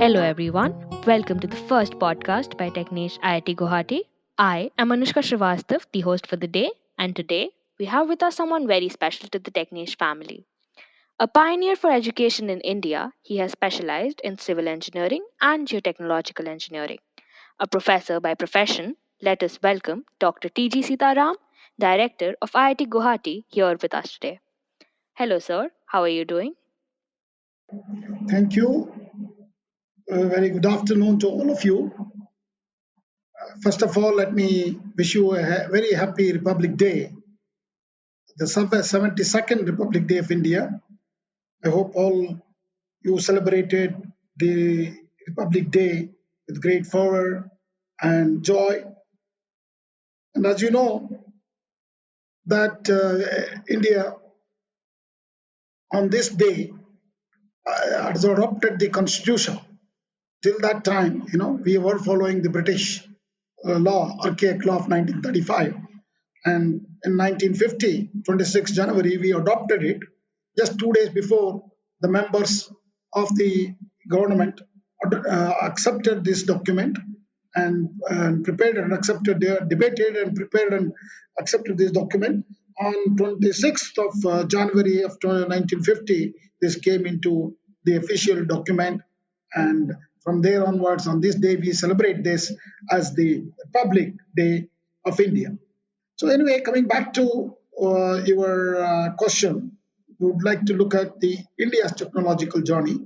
Hello everyone, welcome to the first podcast by Techniche IIT Guwahati. I am Anushka Srivastav, the host for the day, and today we have with us someone very special to the Techniche family. A pioneer for education in India, he has specialized in civil engineering and geotechnological engineering. A professor by profession, let us welcome Dr. T.G. Sitharam, Director of IIT Guwahati, here with us today. Hello, sir. How are you doing? Thank you. A very good afternoon to all of you. First of all, let me wish you a very happy Republic Day, the 72nd Republic Day of India. I hope all you celebrated the Republic Day with great fervor and joy. And as you know, that India on this day has adopted the constitution. Till that time, we were following the British law, archaic law of 1935. And in 1950, 26 January, we adopted it just 2 days before the members of the government accepted this document and prepared and accepted, they debated and prepared and accepted this document. On 26th of January of 1950, this came into the official document, and from there onwards, on this day, we celebrate this as the Republic Day of India. So anyway, coming back to your question, we would like to look at the India's technological journey.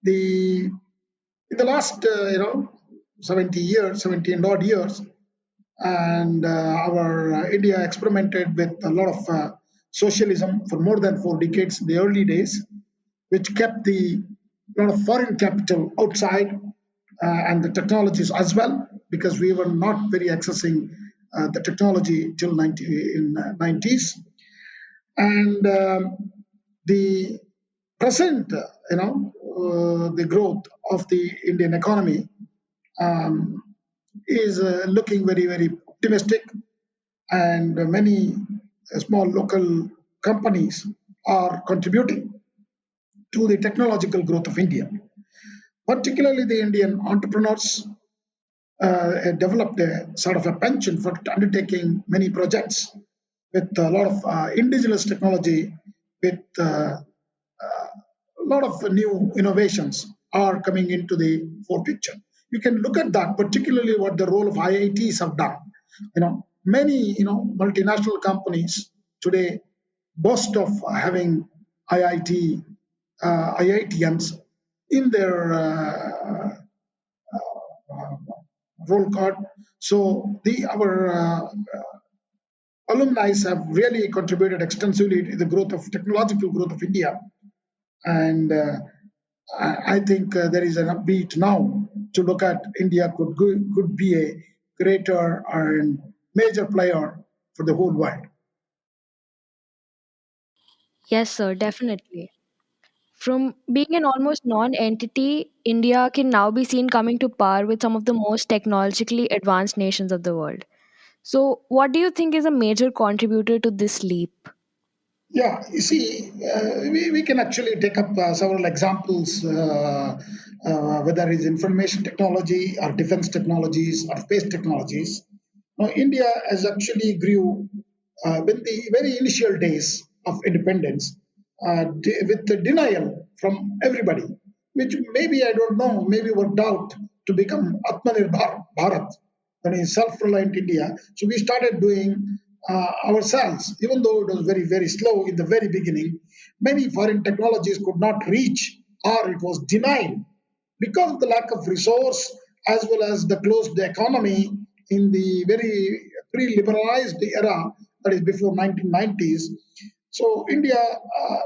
The In the last 70 years, 70 and odd years, and our India experimented with a lot of socialism for more than 4 decades in the early days, which kept the lot of foreign capital outside and the technologies as well, because we were not very accessing the technology till 90s. And the present, the growth of the Indian economy um, is looking very, very optimistic, and many small local companies are contributing to the technological growth of India. Particularly, the Indian entrepreneurs developed a sort of a penchant for undertaking many projects with a lot of indigenous technology, with a lot of new innovations are coming into the forepicture. You can look at that, particularly what the role of IITs have done. Many multinational companies today boast of having IIT IITians in their roll card. So the our alumni have really contributed extensively to the growth of technological growth of India, and I think there is an upbeat now to look at India could be a greater and major player for the whole world. Yes, sir, definitely. From being an almost non entity, India can now be seen coming to par with some of the most technologically advanced nations of the world. So, what do you think is a major contributor to this leap? Yeah, you see, we can actually take up several examples, whether it's information technology or defense technologies or space technologies. Now, India has actually grew with the very initial days of independence with the denial from everybody, which maybe, I don't know, maybe worked out to become Atmanirbhar Bharat, that is self-reliant India. So we started doing ourselves, even though it was very, very slow in the very beginning. Many foreign technologies could not reach, or it was denied because of the lack of resource as well as the closed economy in the very pre-liberalized era, that is before 1990s. So India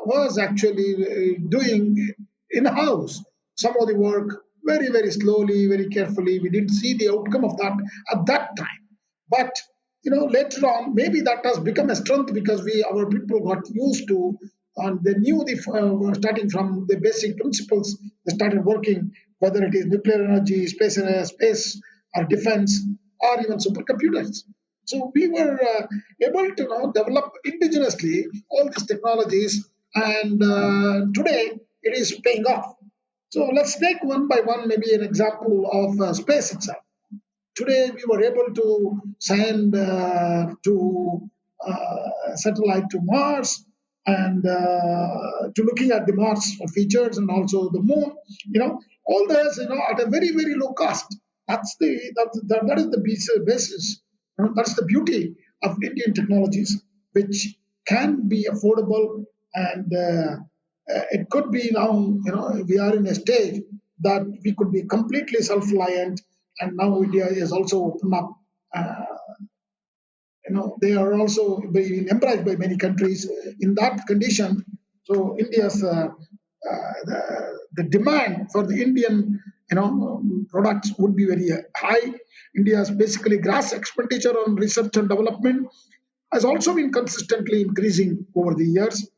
was actually doing in-house some of the work very, very slowly, very carefully. We didn't see the outcome of that at that time. But later on, maybe that has become a strength because our people got used to, and they knew starting from the basic principles. They started working, whether it is nuclear energy, space or defense, or even supercomputers. So we were able to develop indigenously all these technologies, and today it is paying off. So let's take one by one, maybe an example of space itself. Today we were able to send to satellite to Mars and to looking at the Mars features and also the moon. All this at a very very low cost. That is the basis. That's the beauty of Indian technologies, which can be affordable and it could be now. We are in a stage that we could be completely self-reliant, and now India is also opened up. Uh, they are also being embraced by many countries in that condition. So India's the demand for the Indian products would be very high. India's basically gross expenditure on research and development has also been consistently increasing over the years.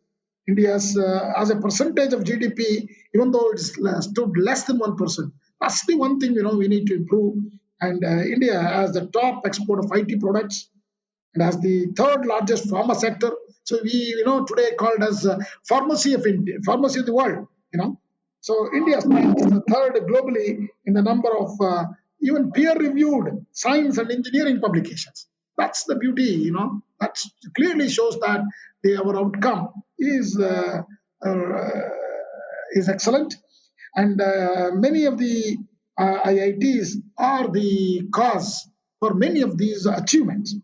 India's as a percentage of GDP, even though it's stood less than 1%, that's the one thing we need to improve. And India has the top export of IT products and as the third largest pharma sector. So we, today called as pharmacy of India, pharmacy of the world. So India stands third globally in the number of even peer-reviewed science and engineering publications. That's the beauty. That clearly shows that our outcome uh, is excellent, and many of the IITs are the cause for many of these achievements.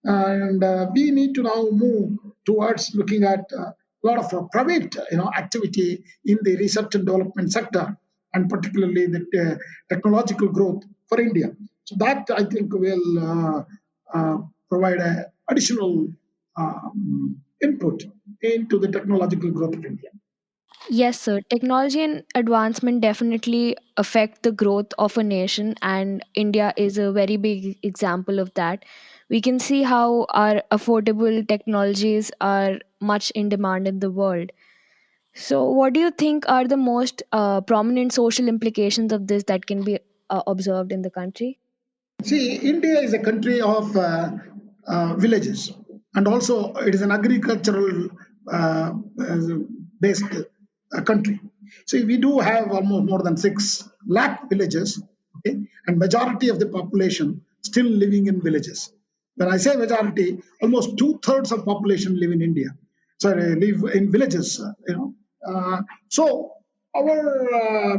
And we need to now move towards looking at a lot of private activity in the research and development sector, and particularly the technological growth for India. So that I think will provide a additional input into the technological growth of India. Yes, sir. Technology and advancement definitely affect the growth of a nation, and India is a very big example of that. We can see how our affordable technologies are much in demand in the world. So, what do you think are the most prominent social implications of this that can be observed in the country? See, India is a country of villages, and also it is an agricultural uh, based country. See, we do have almost more than 6 lakh villages, okay, and majority of the population still living in villages. When I say majority, almost two-thirds of population live in India. Sorry, live in villages. So our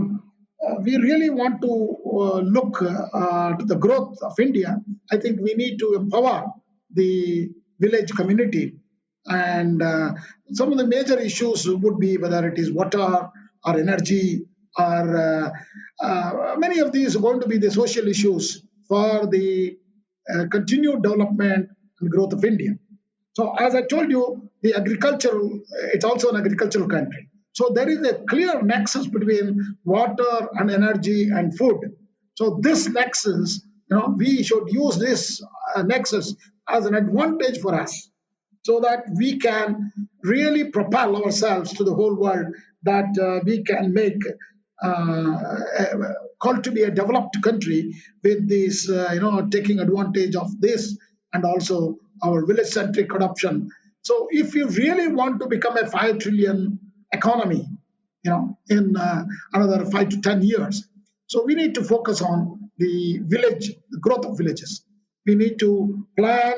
we really want to look to the growth of India. I think we need to empower the village community, and some of the major issues would be whether it is water or energy or many of these are going to be the social issues for the continued development and growth of India. So, as I told you, it's also an agricultural country. So, there is a clear nexus between water and energy and food. So, this nexus, we should use this nexus as an advantage for us so that we can really propel ourselves to the whole world, that we can make called to be a developed country with this, taking advantage of this and also our village centric adoption. So, if you really want to become a 5 trillion economy, in another 5 to 10 years, so we need to focus on the growth of villages. We need to plan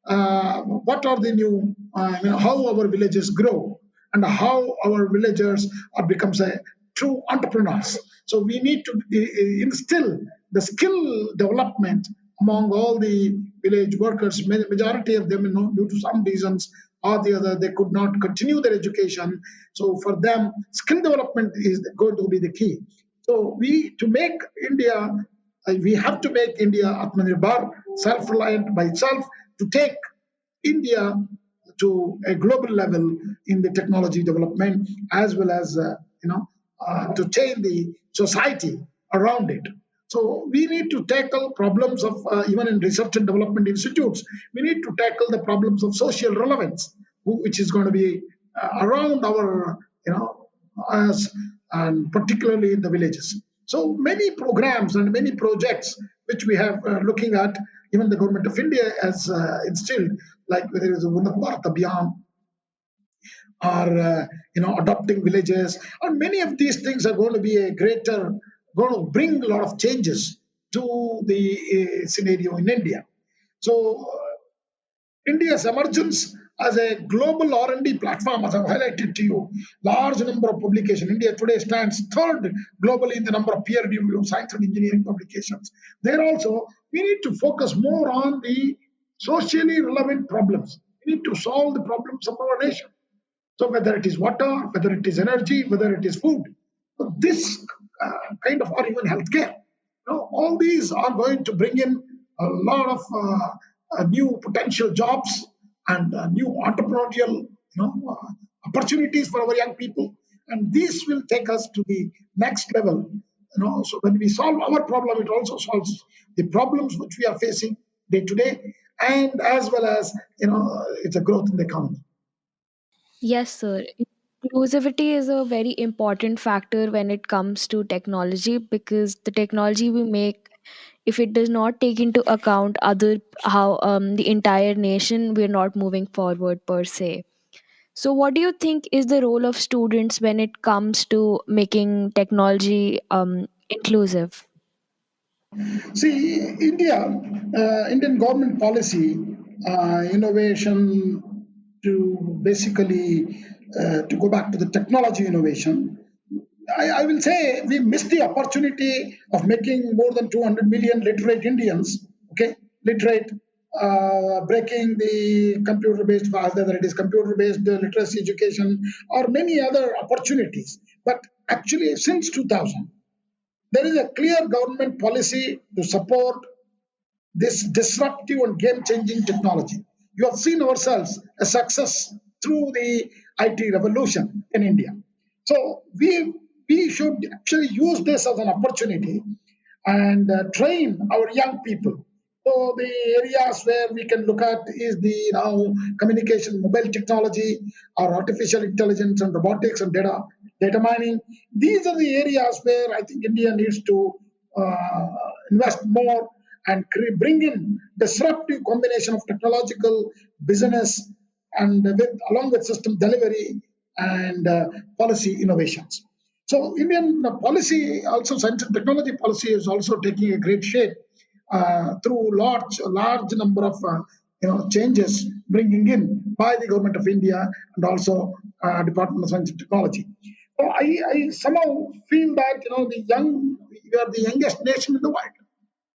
what are the new, how our villages grow and how our villagers are becomes a true entrepreneurs. So we need to instill the skill development among all the village workers. Majority of them, due to some reasons or the other, they could not continue their education. So for them, skill development is going to be the key. So to make India, we have to make India Atmanirbhar, self-reliant by itself, to take India to a global level in the technology development, as well as to change the society around it. So we need to tackle problems of even in research and development institutes. We need to tackle the problems of social relevance, which is going to be around our us, and particularly in the villages. So many programs and many projects which we have looking at, even the government of India has instilled, like whether it is the Unnat Bharat Abhiyan or adopting villages, and many of these things are going to be a greater, going to bring a lot of changes to the scenario in India. So India's emergence as a global R&D platform, as I've highlighted to you, large number of publications. India today stands third globally in the number of peer-reviewed science and engineering publications. There also, we need to focus more on the socially relevant problems. We need to solve the problems of our nation. So whether it is water, whether it is energy, whether it is food, so this kind of, or even healthcare, all these are going to bring in a lot of new potential jobs and new entrepreneurial, opportunities for our young people, and this will take us to the next level. So when we solve our problem, it also solves the problems which we are facing day to day, and as well as it's a growth in the economy. Yes, sir. Inclusivity is a very important factor when it comes to technology, because the technology we make, if it does not take into account other, how the entire nation, we're not moving forward per se. So what do you think is the role of students when it comes to making technology inclusive? See, Indian government policy, innovation to basically to go back to the technology innovation. I will say we missed the opportunity of making more than 200 million literate Indians, okay, literate, breaking the computer-based fast, whether it is computer-based literacy education or many other opportunities. But actually, since 2000, there is a clear government policy to support this disruptive and game changing technology. You have seen ourselves a success through the IT revolution in India. So we should actually use this as an opportunity and train our young people. So the areas where we can look at is the now communication, mobile technology, or artificial intelligence and robotics and data mining. These are the areas where I think India needs to uh, invest more and bring in disruptive combination of technological business and along with system delivery and policy innovations. So Indian policy, also science and technology policy, is also taking a great shape through large number of changes bringing in by the government of India and also Department of Science and Technology. So I somehow feel that we are the youngest nation in the world.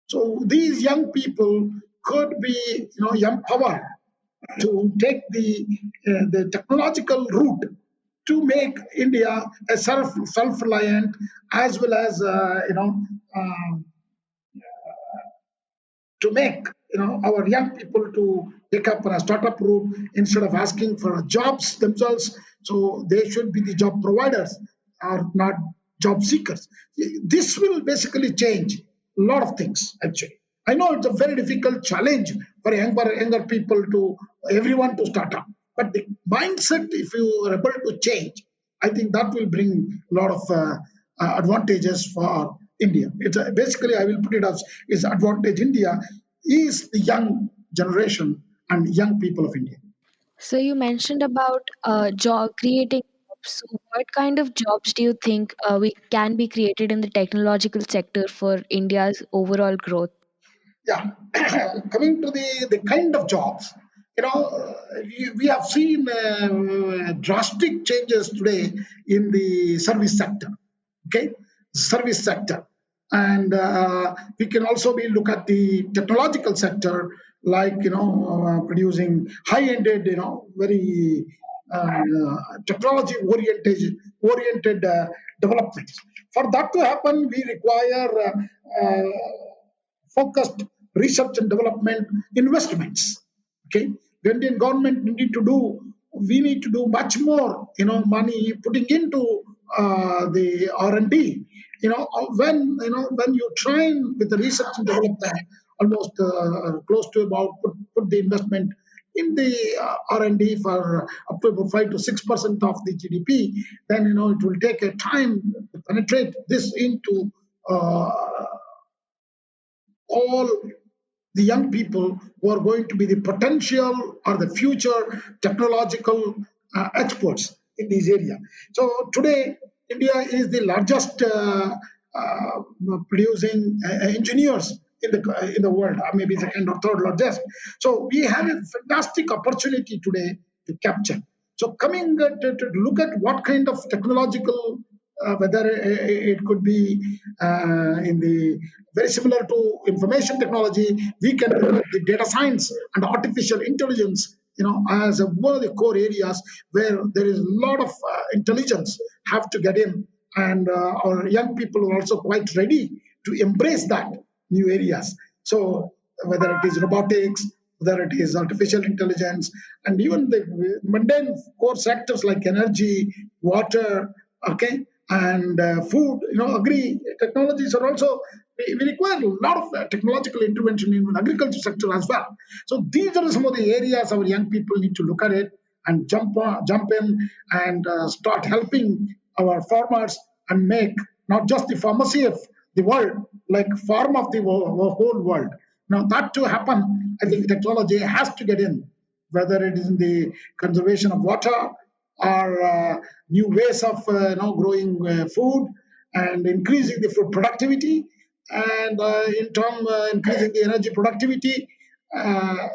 So these young people could be empowered to take the technological route to make India a self-reliant, as well as um, to make our young people to take up a startup route instead of asking for jobs themselves. So they should be the job providers, or not job seekers. This will basically change a lot of things. Actually, I know it's a very difficult challenge for younger people to everyone to start up, but the mindset, if you are able to change, I think that will bring a lot of advantages for India. Basically, I will put it as is advantage India is the young generation and young people of India. So you mentioned about job creating jobs. So what kind of jobs do you think we can be created in the technological sector for India's overall growth? Yeah, coming to the kind of jobs, we have seen drastic changes today in the service sector. Okay, service sector, and we can also be look at the technological sector, like producing high-ended, very technology oriented developments. For that to happen, we require focused research and development investments. Okay, the Indian government we need to do much more, money putting into the R&D. When you train with the research and development, almost close to about put the investment in the R&D for up to about 5 to 6% of the GDP, then it will take a time to penetrate this into all the young people who are going to be the potential or the future technological experts in this area. So today, India is the largest uh, producing engineers in the world, or maybe second or third largest. So we have a fantastic opportunity today to capture. So coming to look at what kind of technological, whether it could be in the very similar to information technology, we can look at the data science and artificial intelligence, as one of the core areas where there is a lot of intelligence have to get in, and our young people are also quite ready to embrace that new areas. So whether it is robotics, whether it is artificial intelligence, and even the mundane core sectors like energy, water, okay, and food, agri technologies are also, we require a lot of technological intervention in the agriculture sector as well. So these are some of the areas our young people need to look at it and jump in and start helping our farmers and make not just the pharmacy of the world, like farm of the whole world. Now that to happen, I think technology has to get in, whether it is in the conservation of water or new ways of growing food and increasing the food productivity, and in turn increasing the energy productivity.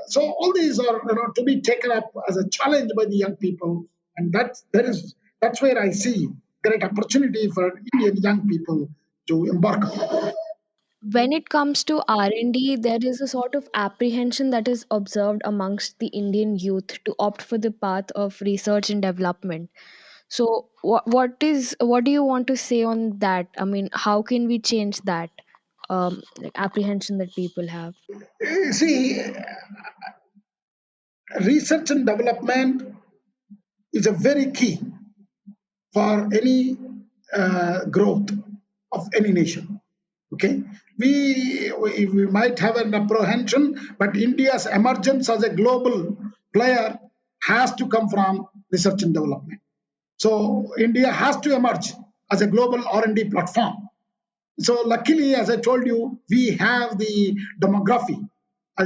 So all these are to be taken up as a challenge by the young people, and that's where I see great opportunity for Indian young people to embark on. When it comes to R&D, there is a sort of apprehension that is observed amongst the Indian youth to opt for the path of research and development. So, what do you want to say on that? I mean, how can we change that like apprehension that people have? See, research and development is a very key for any growth of any nation. Okay, we might have an apprehension, but India's emergence as a global player has to come from research and development. So India has to emerge as a global R&D platform. So luckily, as I told you, we have the demography,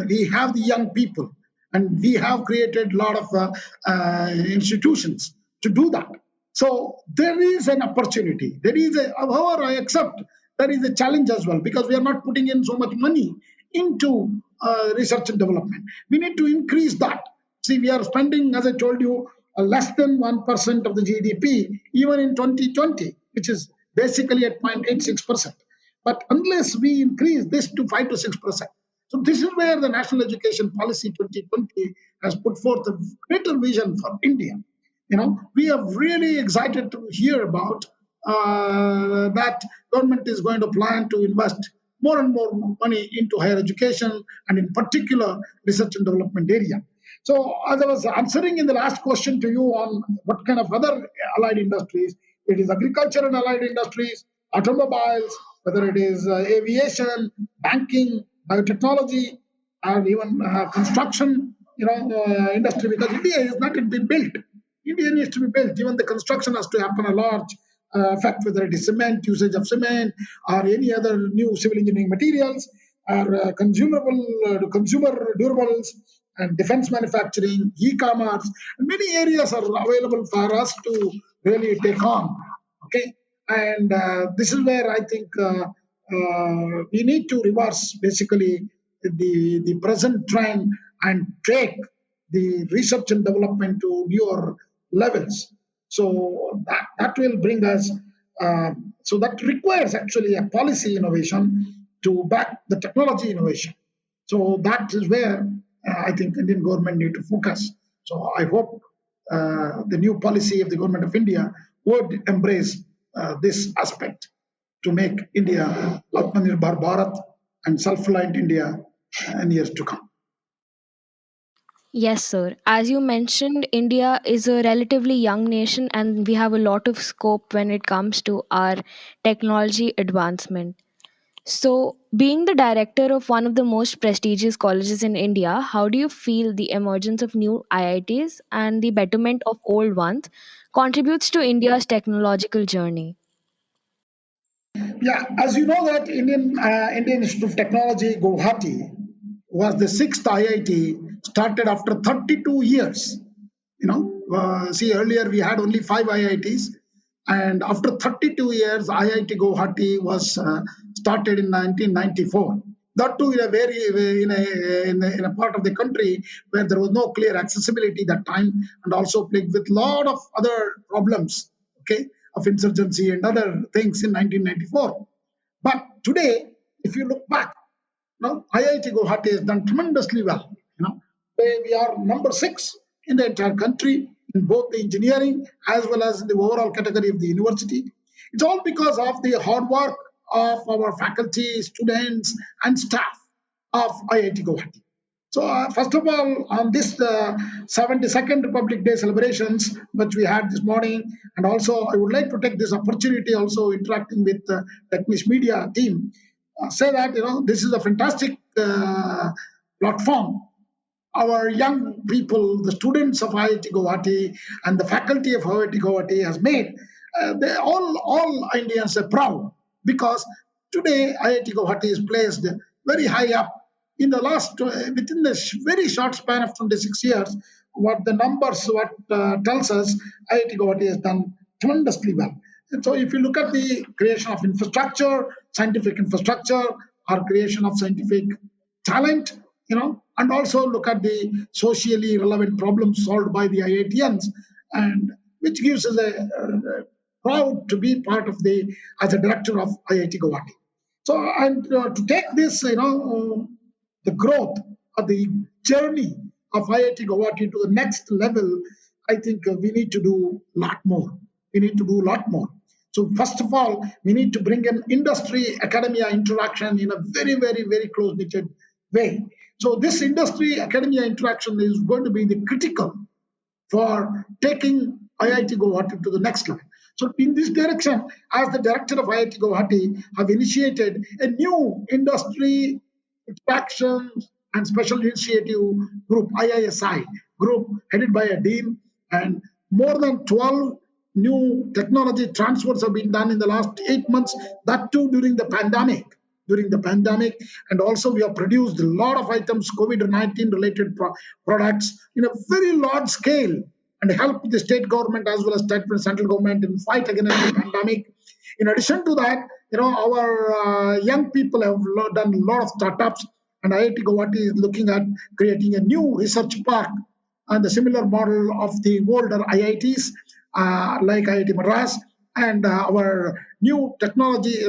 we have the young people, and we have created a lot of institutions to do that. So there is an opportunity. There is however, I accept there is a challenge as well, because we are not putting in so much money into research and development. We need to increase that. See, we are spending, as I told you, less than 1% of the GDP, even in 2020, which is basically at 0.86%. But unless we increase this to 5 to 6%, so this is where the National Education Policy 2020 has put forth a greater vision for India. We are really excited to hear about that government is going to plan to invest more and more money into higher education, and in particular research and development area. So as I was answering in the last question to you on what kind of other allied industries, it is agriculture and allied industries, automobiles, whether it is aviation, banking, biotechnology, or even construction, industry, because India is not yet been built. India needs to be built. Even the construction has to happen a large effect, whether it is cement, usage of cement, or any other new civil engineering materials, or consumer durables, and defense manufacturing, e-commerce. Many areas are available for us to really take on. Okay, and this is where I think we need to reverse basically the present trend and take the research and development to newer levels. So that will bring us, so that requires actually a policy innovation to back the technology innovation. So that is where I think Indian government need to focus. So I hope the new policy of the government of India would embrace this aspect to make India Atmanirbhar Bharat and self-reliant India in years to come. Yes, sir. As you mentioned, India is a relatively young nation and we have a lot of scope when it comes to our technology advancement. So, being the director of one of the most prestigious colleges in India, how do you feel the emergence of new IITs and the betterment of old ones contributes to India's technological journey? Yeah, as you know that Indian Institute of Technology Guwahati was the sixth IIT started after 32 years. See, earlier we had only five IITs, and after 32 years, IIT Guwahati was started in 1994. That too in a in a part of the country where there was no clear accessibility that time, and also plagued with lot of other problems, okay, of insurgency and other things in 1994. But today, if you look back, IIT Guwahati has done tremendously well. We are number six in the entire country in both the engineering as well as in the overall category of the university. It's all because of the hard work of our faculty, students, and staff of IIT Guwahati. So, first of all, on this 72nd Republic Day celebrations, which we had this morning, and also I would like to take this opportunity also interacting with the Techniche Media team, say that this is a fantastic platform. Our young people, the students of IIT Guwahati and the faculty of IIT Guwahati has made, they all Indians are proud because today IIT Guwahati is placed very high up in the last within the very short span of 26 years. What the numbers what tells us, IIT Guwahati has done tremendously well. And so, if you look at the creation of infrastructure, scientific infrastructure, or creation of scientific talent, and also look at the socially relevant problems solved by the IITians, and which gives us a proud to be part of the as a director of IIT Guwahati. So, and to take this, the growth or the journey of IIT Guwahati to the next level, I think we need to do a lot more. We need to do a lot more. So, first of all, we need to bring an industry academia interaction in a very, very, very close knitted way. So, this industry academia interaction is going to be the critical for taking IIT Guwahati to the next level. So, in this direction, as the director of IIT Guwahati, have initiated a new industry interactions and special initiative group, IISI group, headed by a dean, and more than 12 new technology transfers have been done in the last 8 months. That too during the pandemic. And also we have produced a lot of items, COVID-19 related products in a very large scale, and helped the state government as well as state and central government in fight against the pandemic. In addition to that, our young people have done a lot of startups, and IIT Guwahati is looking at creating a new research park on the similar model of the older IITs like IIT Madras, and our new technology,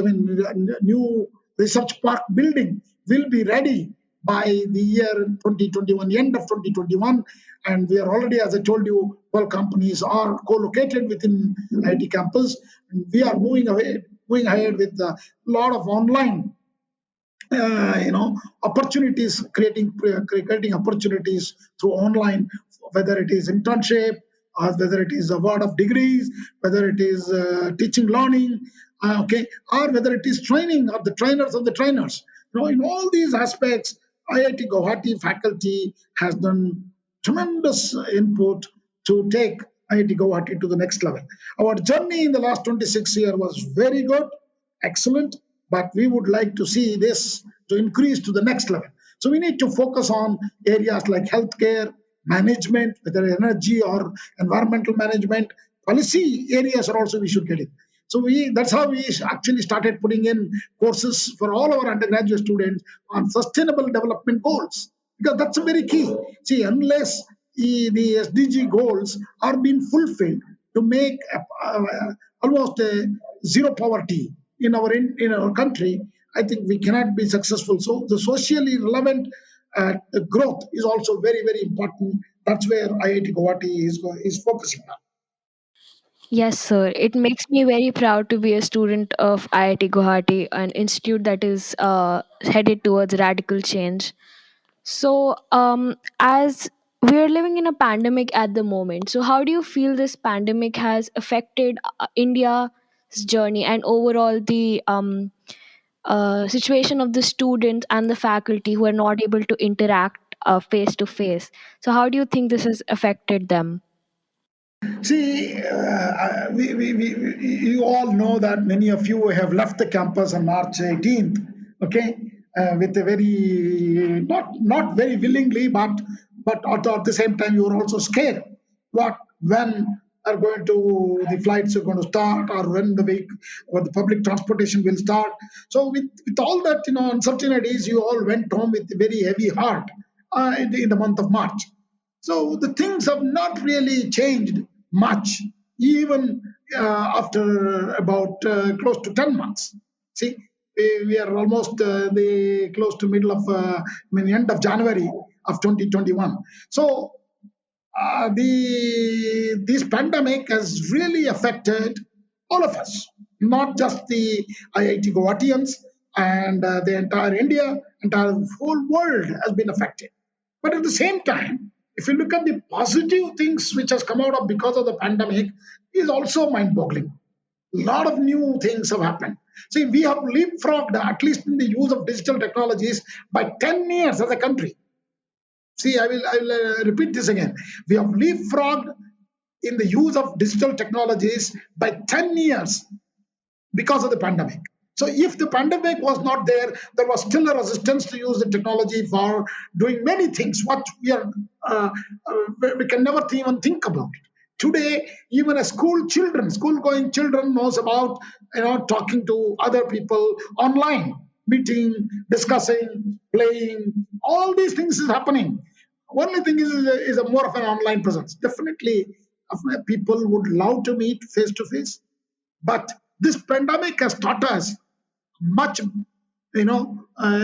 new research park building will be ready by the year 2021, end of 2021. And we are already, as I told you, 12 companies are co-located within IIT campus. And we are moving ahead with a lot of online opportunities, creating opportunities through online, whether it is internship or whether it is award of degrees, whether it is teaching learning, okay, or whether it is training of the trainers of the trainers. In all these aspects, IIT Guwahati faculty has done tremendous input to take IIT Guwahati to the next level. Our journey in the last 26 years was very good, excellent, but we would like to see this to increase to the next level. So we need to focus on areas like healthcare, management, whether energy or environmental management, policy areas are also we should get in. So that's how we actually started putting in courses for all our undergraduate students on sustainable development goals, because that's a very key. See, unless the SDG goals are being fulfilled to make almost a zero poverty in our country, I think we cannot be successful. So the socially relevant growth is also very, very important. That's where IIT Guwahati is focusing on. Yes, sir. It makes me very proud to be a student of IIT Guwahati, an institute that is headed towards radical change. So, as we're living in a pandemic at the moment, so how do you feel this pandemic has affected India's journey and overall the situation of the students and the faculty who are not able to interact face to face? So, how do you think this has affected them? See, you all know that many of you have left the campus on March 18th, okay, with a very, not very willingly, but at the same time, you were also scared what, when are going to the flights are going to start, or when the week or the public transportation will start. So with all that uncertainties, you all went home with a very heavy heart in the month of March. So the things have not really changed much, even after about close to 10 months. See, we are almost the close to middle of, end of January of 2021. So this pandemic has really affected all of us, not just the IIT Guwahatians and the entire India, entire whole world has been affected. But at the same time, if you look at the positive things which has come out of because of the pandemic, is also mind-boggling. A lot of new things have happened. See, we have leapfrogged, at least in the use of digital technologies, by 10 years as a country. See, I will repeat this again. We have leapfrogged in the use of digital technologies by 10 years because of the pandemic. So, if the pandemic was not there, there was still a resistance to use the technology for doing many things. What uh, we can never even think about. Today, even a school-going children knows about talking to other people online, meeting, discussing, playing. All these things is happening. Only thing is a more of an online presence. Definitely, people would love to meet face to face, but this pandemic has taught us much,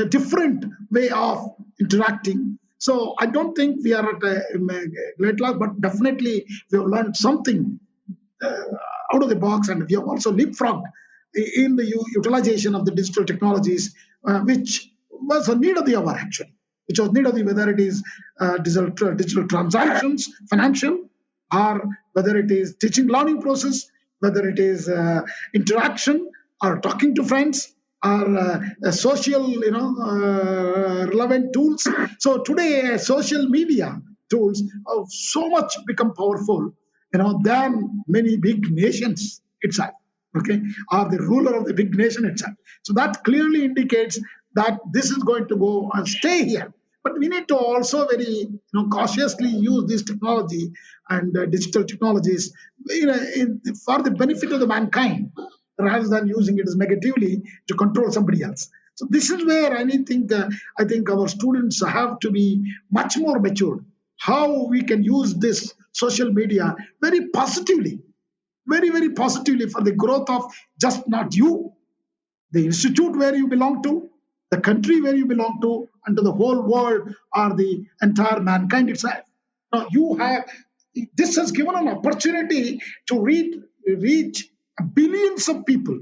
different way of interacting. So I don't think we are at a great loss, but definitely we have learned something uh, out of the box, and we have also leapfrogged in the utilization of the digital technologies, which was a need of the hour actually. Which was need of the, whether it is digital transactions, financial, or whether it is teaching learning process, whether it is interaction or talking to friends, or social relevant tools. So today social media tools have so much become powerful than many big nations itself, okay, or the ruler of the big nation itself. So that clearly indicates that this is going to go and stay here. But we need to also very cautiously use this technology and digital technologies for the benefit of the mankind, rather than using it as negatively to control somebody else. So this is where I think our students have to be much more mature. How we can use this social media very positively, very positively, for the growth of just not you, the institute where you belong to, the country where you belong to, and to the whole world, or the entire mankind itself. Now, you have this has given an opportunity to reach billions of people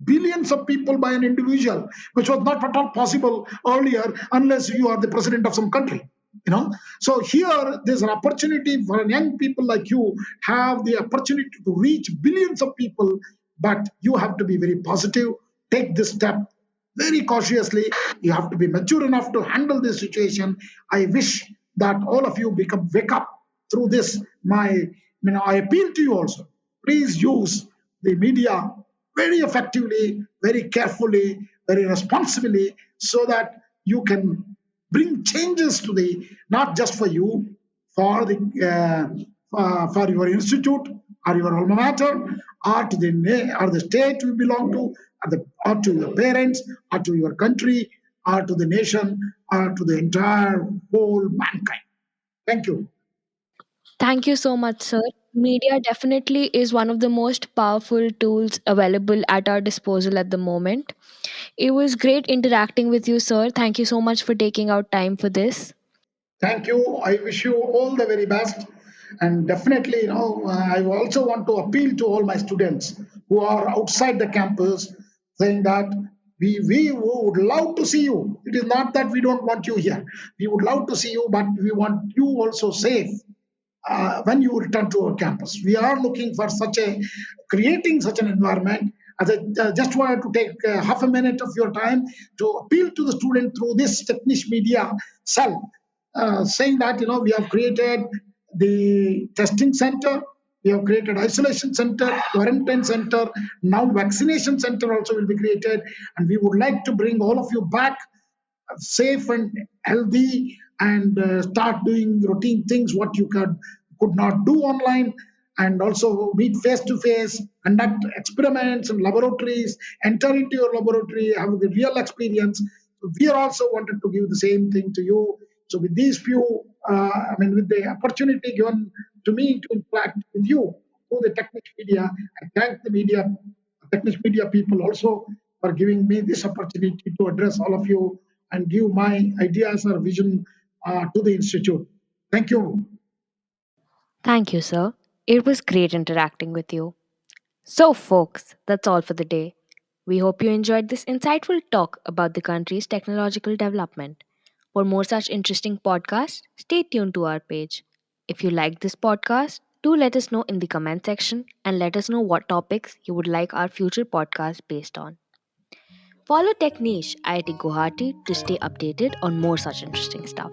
by an individual, which was not at all possible earlier unless you are the president of some country. So here there's an opportunity for young people like you have the opportunity to reach billions of people, but you have to be very positive. Take this step very cautiously. You have to be mature enough to handle this situation. I wish that all of you become wake up through this. I appeal to you also. Please use the media very effectively, very carefully, very responsibly, so that you can bring changes to the, not just for you, for the for your institute or your alma mater, or to the state you belong to, or to your parents, or to your country, or to the nation, or to the entire whole mankind. Thank you. Thank you so much, sir. Media definitely is one of the most powerful tools available at our disposal at the moment. It was great interacting with you, sir. Thank you so much for taking out time for this. Thank you. I wish you all the very best. And definitely, I also want to appeal to all my students who are outside the campus, saying that we would love to see you. It is not that we don't want you here. We would love to see you, but we want you also safe when you return to our campus. We are looking for creating such an environment. As I just wanted to take half a minute of your time to appeal to the student through this Techniche Media cell, saying that we have created the testing center, we have created isolation center, quarantine center, now vaccination center also will be created, and we would like to bring all of you back safe and healthy, and start doing routine things what you could could not do online, and also meet face to face, conduct experiments in laboratories, enter into your laboratory, have the real experience. So we are also wanted to give the same thing to you. So with these few, with the opportunity given to me to interact with you through the Techniche Media, I thank the Techniche Media people also for giving me this opportunity to address all of you and give my ideas or vision to the institute. Thank you. Thank you, sir. It was great interacting with you. So, folks, that's all for the day. We hope you enjoyed this insightful talk about the country's technological development. For more such interesting podcasts, stay tuned to our page. If you liked this podcast, do let us know in the comment section and let us know what topics you would like our future podcast based on. Follow Techniche IIT Guwahati to stay updated on more such interesting stuff.